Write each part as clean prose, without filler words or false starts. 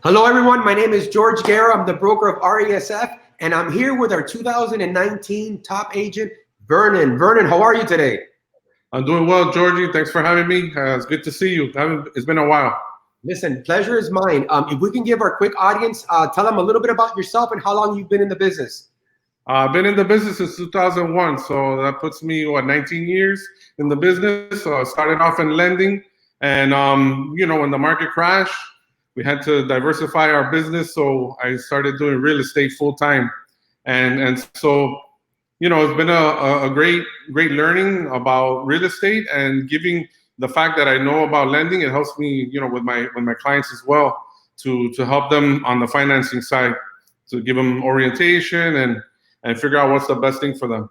Hello, everyone. My name is George Guerra. I'm the broker of RESF, and I'm here with our 2019 top agent, Vernon. Vernon, how are you today? I'm doing well, Georgie. Thanks for having me. It's good to see you. It's been a while. Listen, pleasure is mine. If we can give our quick audience, tell them a little bit about yourself and how long you've been in the business. I've been in the business since 2001, so that puts me, 19 years in the business. So I started off in lending, and when the market crashed, we had to diversify our business. So I started doing real estate full time, and so it's been a great learning about real estate, and giving the fact that I know about lending, it helps me, with my clients as well, to help them on the financing side, to give them orientation and figure out what's the best thing for them.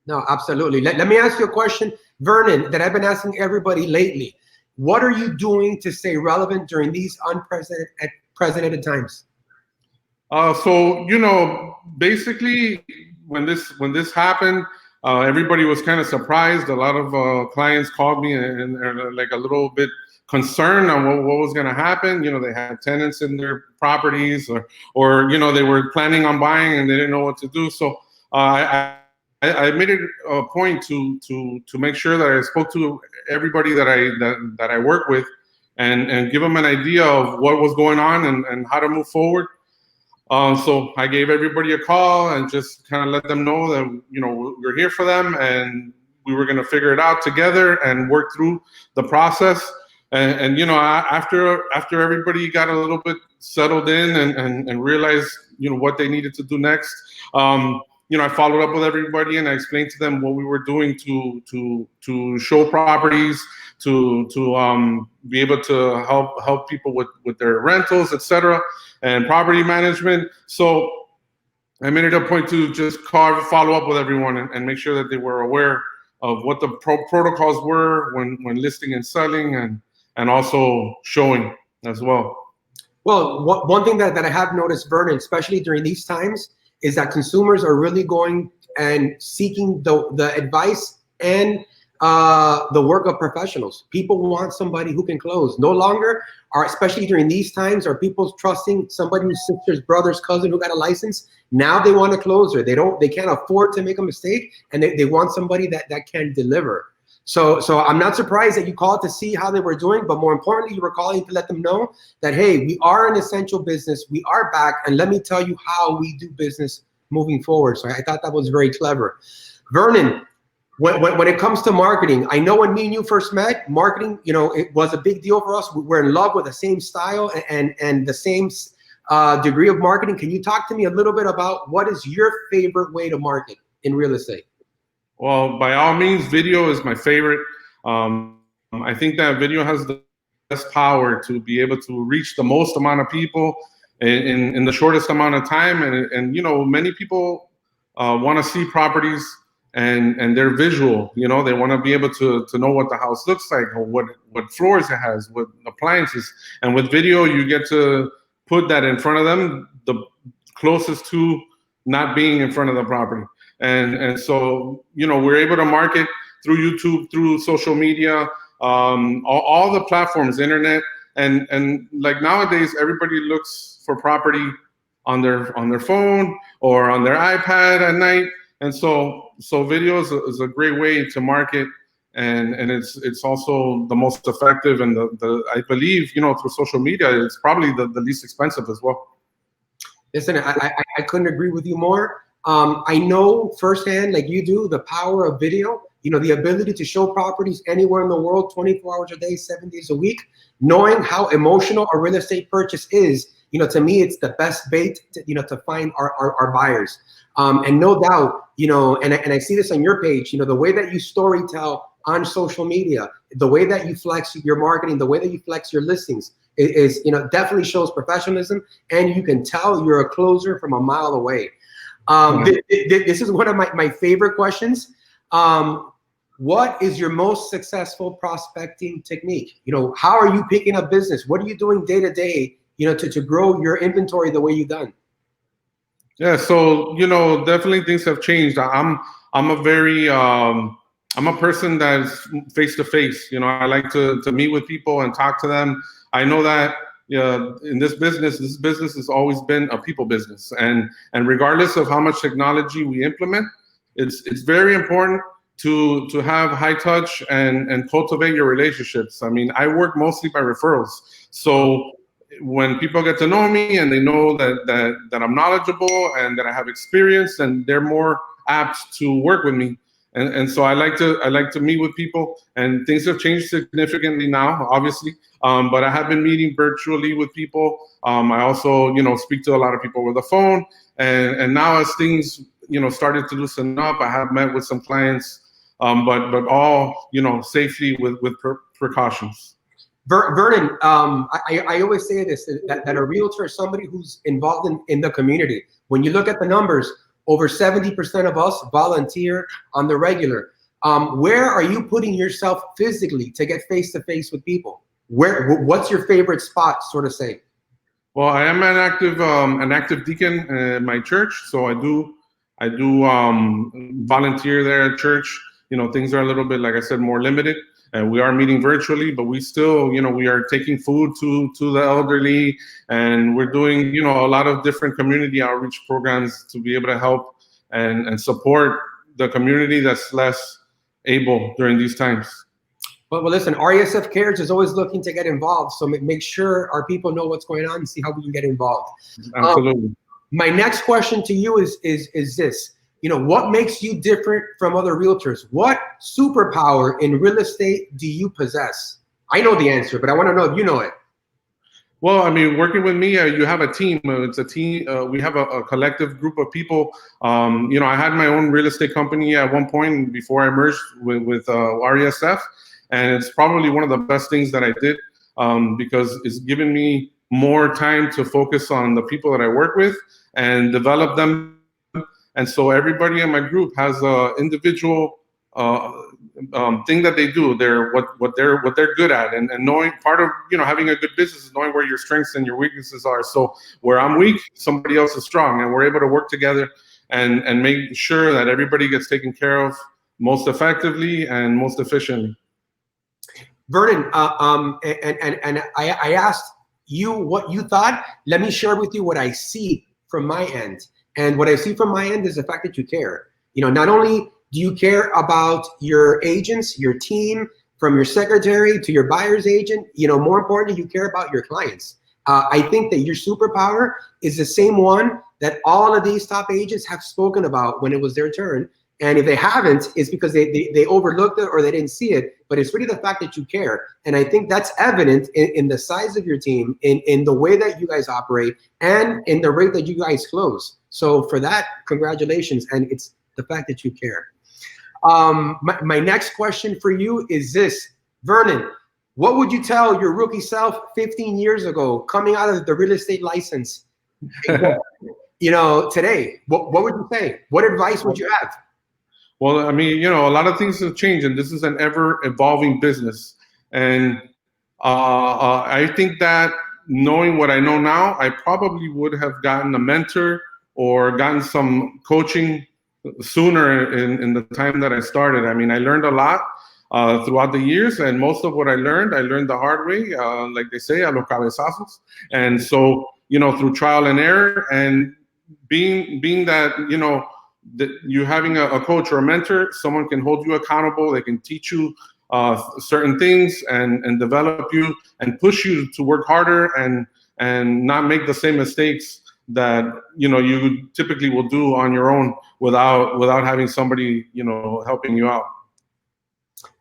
No, absolutely. Let me ask you a question, Vernon, that I've been asking everybody lately. What are you doing to stay relevant during these unprecedented times? Basically, when this happened, everybody was kind of surprised. A lot of clients called me and are like a little bit concerned on what was going to happen. They had tenants in their properties, or they were planning on buying and they didn't know what to do. So I made it a point to make sure that I spoke to everybody that I work with, and give them an idea of what was going on and how to move forward. So I gave everybody a call and just kind of let them know that we're here for them, and we were going to figure it out together and work through the process. And after everybody got a little bit settled in and realized what they needed to do next, I followed up with everybody and I explained to them what we were doing to show properties, to be able to help people with their rentals, etc., and property management. So I made it a point to just follow up with everyone and make sure that they were aware of what the protocols were when listing and selling, and also showing as well. Well, one thing that I have noticed, Vernon, especially during these times, is that consumers are really going and seeking the advice and the work of professionals. People want somebody who can close. No longer especially during these times, are people trusting somebody whose sister's brother's cousin who got a license. Now they want a closer. They can't afford to make a mistake, and they want somebody that can deliver. So I'm not surprised that you called to see how they were doing, but more importantly, you were calling to let them know that, hey, we are an essential business. We are back, and let me tell you how we do business moving forward. So I thought that was very clever. Vernon, when it comes to marketing, I know when me and you first met, marketing, it was a big deal for us. We're in love with the same style and the same degree of marketing. Can you talk to me a little bit about what is your favorite way to market in real estate? Well, by all means, video is my favorite. I think that video has the best power to be able to reach the most amount of people in the shortest amount of time. And many people want to see properties and they're visual. They want to be able to know what the house looks like, or what floors it has, what appliances. And with video, you get to put that in front of them, the closest to not being in front of the property. And so, we're able to market through YouTube, through social media, all the platforms, internet, and like nowadays, everybody looks for property on their phone or on their iPad at night. And so video is a great way to market, and it's also the most effective, and I believe, through social media, it's probably the least expensive as well. Listen, I couldn't agree with you more. I know firsthand, like you do, the power of video, the ability to show properties anywhere in the world, 24 hours a day, 7 days a week, knowing how emotional a real estate purchase is. To me, it's the best bait to find our buyers. And no doubt, and I see this on your page, the way that you storytell on social media, the way that you flex your marketing, the way that you flex your listings is definitely shows professionalism, and you can tell you're a closer from a mile away. This is one of my favorite questions. What is your most successful prospecting technique? How are you picking up business? What are you doing day to day, to grow your inventory the way you've done? Yeah, so definitely things have changed. I'm a person that's face to face. I like to meet with people and talk to them. I know that in this business has always been a people business, and regardless of how much technology we implement, it's very important to have high touch and cultivate your relationships. I mean, I work mostly by referrals, so when people get to know me and they know that I'm knowledgeable and that I have experience, then they're more apt to work with me. And so I like to meet with people, and things have changed significantly now, obviously. But I have been meeting virtually with people. I also, speak to a lot of people with the phone. And now as things, started to loosen up, I have met with some clients, but all, safely with precautions. Vernon, I always say this, that a realtor is somebody who's involved in the community. When you look at the numbers, over 70% of us volunteer on the regular. Where are you putting yourself physically to get face-to-face with people? What's your favorite spot, sort of say? Well, I am an active deacon in my church, so I do volunteer there at church. Things are a little bit, like I said, more limited. And we are meeting virtually, but we still, we are taking food to the elderly, and we're doing, a lot of different community outreach programs to be able to help and support the community that's less able during these times. Well, listen, RESF Cares is always looking to get involved, so make sure our people know what's going on and see how we can get involved. Absolutely. My next question to you is this. What makes you different from other realtors? What superpower in real estate do you possess? I know the answer, but I want to know if you know it. Well, I mean, working with me, you have a team. It's a team. We have a collective group of people. I had my own real estate company at one point before I merged with RESF, and it's probably one of the best things that I did because it's given me more time to focus on the people that I work with and develop them. And so everybody in my group has a individual thing that they do. They're what they're good at, and knowing part of having a good business is knowing where your strengths and your weaknesses are. So where I'm weak, somebody else is strong, and we're able to work together and make sure that everybody gets taken care of most effectively and most efficiently. Vernon, and I asked you what you thought. Let me share with you what I see from my end. And what I see from my end is the fact that you care. Not only do you care about your agents, your team, from your secretary to your buyer's agent, more importantly, you care about your clients. I think that your superpower is the same one that all of these top agents have spoken about when it was their turn. And if they haven't, it's because they overlooked it or they didn't see it. But it's really the fact that you care. And I think that's evident in the size of your team, in the way that you guys operate, and in the rate that you guys close. So for that, congratulations. And it's the fact that you care. My next question for you is this. Vernon, what would you tell your rookie self 15 years ago, coming out of the real estate license, today? What would you say? What advice would you have? Well, I mean, a lot of things have changed, and this is an ever-evolving business. And I think that knowing what I know now, I probably would have gotten a mentor or gotten some coaching sooner in the time that I started. I mean, I learned a lot throughout the years, and most of what I learned the hard way, like they say, a los cabezazos. And so, through trial and error, and being that, that you having a coach or a mentor, someone can hold you accountable. They can teach you certain things and develop you and push you to work harder and not make the same mistakes that you typically will do on your own without having somebody helping you out.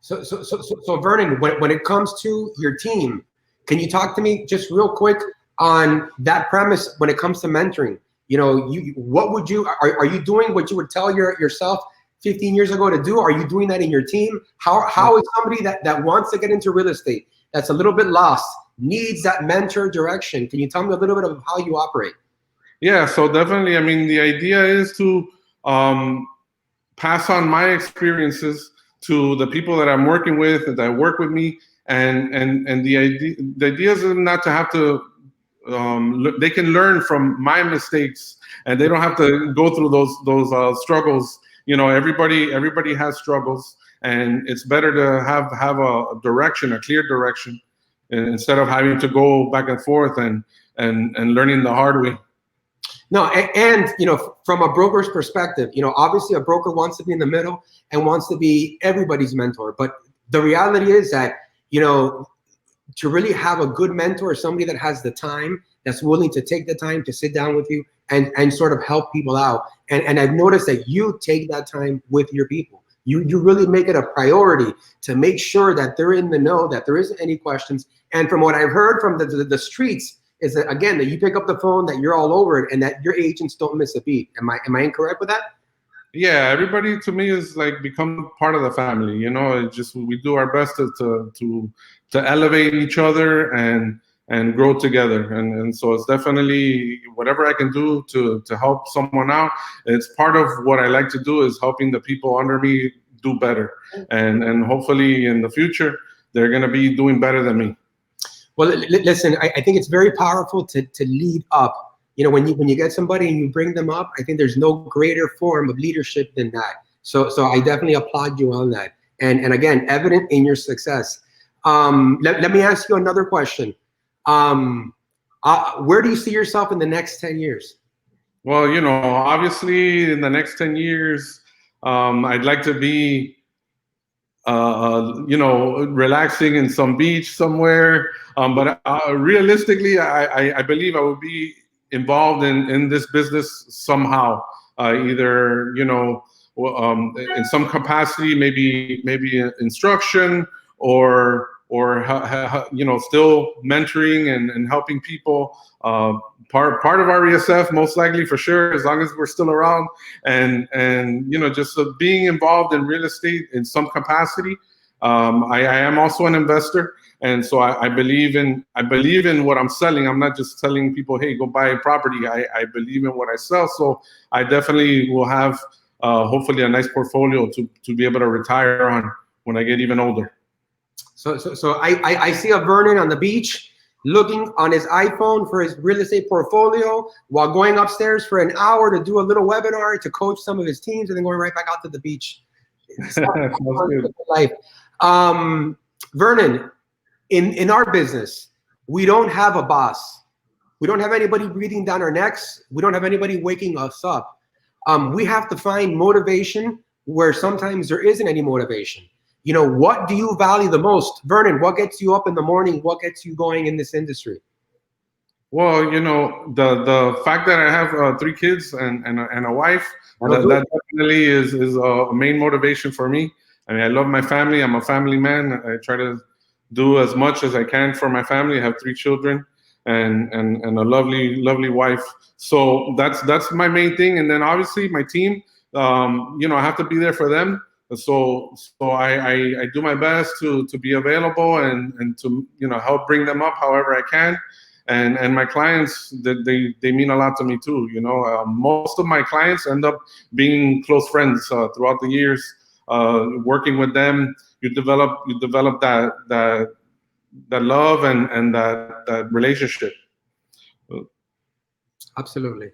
So Vernon, when it comes to your team, can you talk to me just real quick on that premise when it comes to mentoring? What would you are you doing what you would tell yourself 15 years ago to do? Are you doing that in your team? How is somebody that wants to get into real estate, that's a little bit lost, needs that mentor direction? Can you tell me a little bit of how you operate? Yeah, so definitely. I mean, the idea is to pass on my experiences to the people that I'm working with and that work with me, and the idea is not to have to. They can learn from my mistakes, and they don't have to go through those struggles. Everybody has struggles, and it's better to have a direction, a clear direction, instead of having to go back and forth and learning the hard way. No, and from a broker's perspective, obviously a broker wants to be in the middle and wants to be everybody's mentor. But the reality is that, to really have a good mentor is somebody that has the time, that's willing to take the time to sit down with you and sort of help people out. And I've noticed that you take that time with your people. You really make it a priority to make sure that they're in the know, that there isn't any questions. And from what I've heard from the streets, is that, again, that you pick up the phone, that you're all over it, and that your agents don't miss a beat. Am I incorrect with that? Yeah, everybody to me is like become part of the family. It's just we do our best to elevate each other and grow together. And so it's definitely whatever I can do to help someone out. It's part of what I like to do is helping the people under me do better. And hopefully in the future they're going to be doing better than me. Well, listen, I think it's very powerful to lead up. When you get somebody and you bring them up, I think there's no greater form of leadership than that. So I definitely applaud you on that. And again, evident in your success. Let me ask you another question. Where do you see yourself in the next 10 years? Well, obviously in the next 10 years, I'd like to be relaxing in some beach somewhere. But realistically, I believe I will be involved in this business somehow, either, in some capacity, maybe instruction or still mentoring and helping people. Part of RESF, most likely, for sure, as long as we're still around, and just being involved in real estate in some capacity. I am also an investor, and so I believe in what I'm selling. I'm not just telling people, hey, go buy a property. I believe in what I sell, so I definitely will have hopefully a nice portfolio to be able to retire on when I get even older. So I see a Vernon on the beach, looking on his iPhone for his real estate portfolio while going upstairs for an hour to do a little webinar to coach some of his teams, and then going right back out to the beach. Life. Vernon, in our business, we don't have a boss. We don't have anybody breathing down our necks. We don't have anybody waking us up. We have to find motivation where sometimes there isn't any motivation. What do you value the most? Vernon, what gets you up in the morning? What gets you going in this industry? Well, the fact that I have 3 kids and a wife, that definitely is a main motivation for me. I mean, I love my family. I'm a family man. I try to do as much as I can for my family. I have 3 children and a lovely wife. So that's my main thing. And then obviously my team, I have to be there for them. So I do my best to be available and to help bring them up however I can, and my clients, they mean a lot to me too. Most of my clients end up being close friends throughout the years. Working with them, you develop that love and that relationship. Absolutely.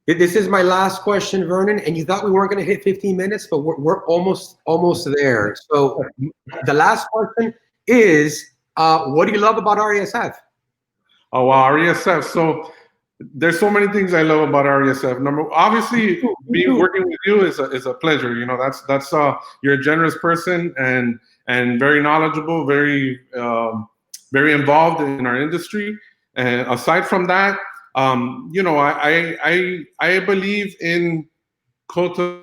This is my last question, Vernon, and you thought we weren't going to hit 15 minutes, but we're almost there. So the last question is, what do you love about RESF? Oh, wow, RESF. So there's so many things I love about RESF. Obviously, working with you is a pleasure. That's you're a generous person and very knowledgeable, very involved in our industry. And aside from that, I believe in culture,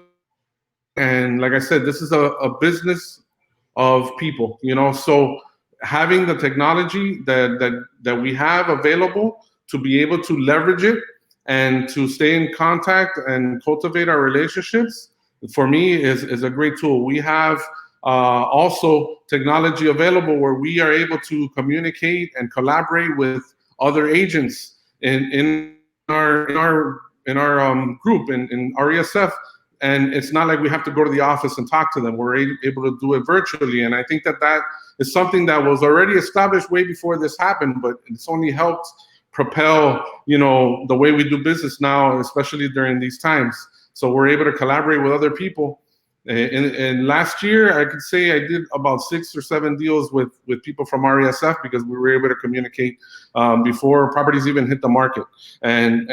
and like I said, this is a business of people. So having the technology that we have available to be able to leverage it and to stay in contact and cultivate our relationships, for me is a great tool. We have also technology available where we are able to communicate and collaborate with other agents in our group in RESF, and it's not like we have to go to the office and talk to them. We're able to do it virtually, and I think that is something that was already established way before this happened, but it's only helped propel the way we do business now, especially during these times. So we're able to collaborate with other people And last year, I could say I did about 6 or 7 deals with people from RESF because we were able to communicate before properties even hit the market. And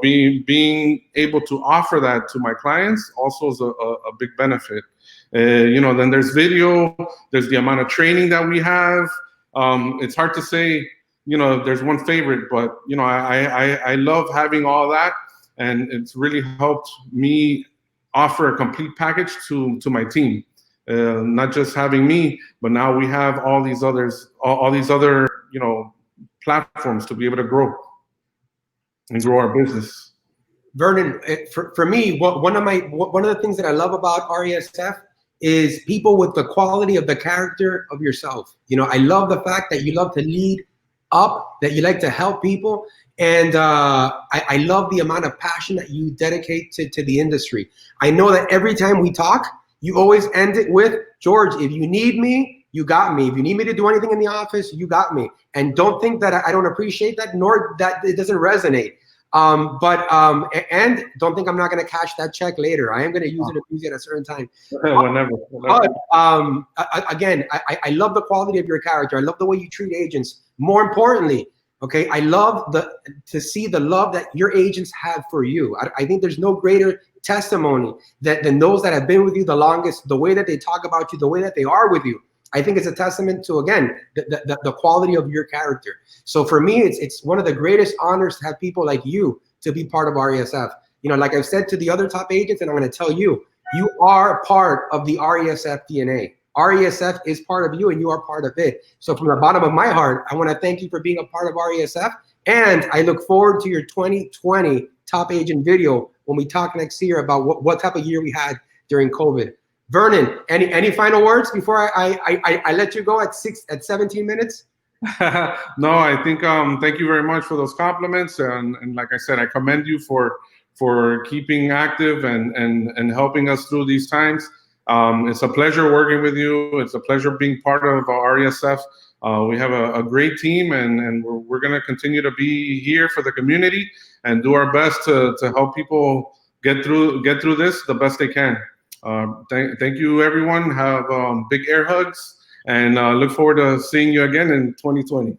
being able to offer that to my clients also is a big benefit. Then there's video, there's the amount of training that we have. It's hard to say, there's one favorite, but I love having all that, and it's really helped me offer a complete package to my team. Not just having me, but now we have all these other platforms to be able to grow our business. Vernon, for me, one of the things that I love about RESF is people with the quality of the character of yourself. I love the fact that you love to lead up, that you like to help people, and I love the amount of passion that you dedicate to the industry. I know that every time we talk, you always end it with, George, if you need me, you got me. If you need me to do anything in the office, you got me. And don't think that I don't appreciate that, nor that it doesn't resonate. And don't think I'm not going to cash that check later. I am going to use it at a certain time. Whenever. But again, I love the quality of your character. I love the way you treat agents. More importantly, okay, I love to see the love that your agents have for you. I think there's no greater testimony than those that have been with you the longest, the way that they talk about you, the way that they are with you. I think it's a testament to, again, the quality of your character. So for me, it's one of the greatest honors to have people like you to be part of RESF. Like I've said to the other top agents, and I'm going to tell you, you are part of the RESF DNA. RESF is part of you, and you are part of it. So from the bottom of my heart, I want to thank you for being a part of RESF, and I look forward to your 2020 top agent video when we talk next year about what type of year we had during COVID. Vernon, any final words before I let you go at 17 minutes? No, I think thank you very much for those compliments, and like I said, I commend you for keeping active and helping us through these times. It's a pleasure working with you. It's a pleasure being part of RESF. We have a great team, and we're going to continue to be here for the community and do our best to help people get through this the best they can. Thank you, everyone. Have big air hugs, and look forward to seeing you again in 2020.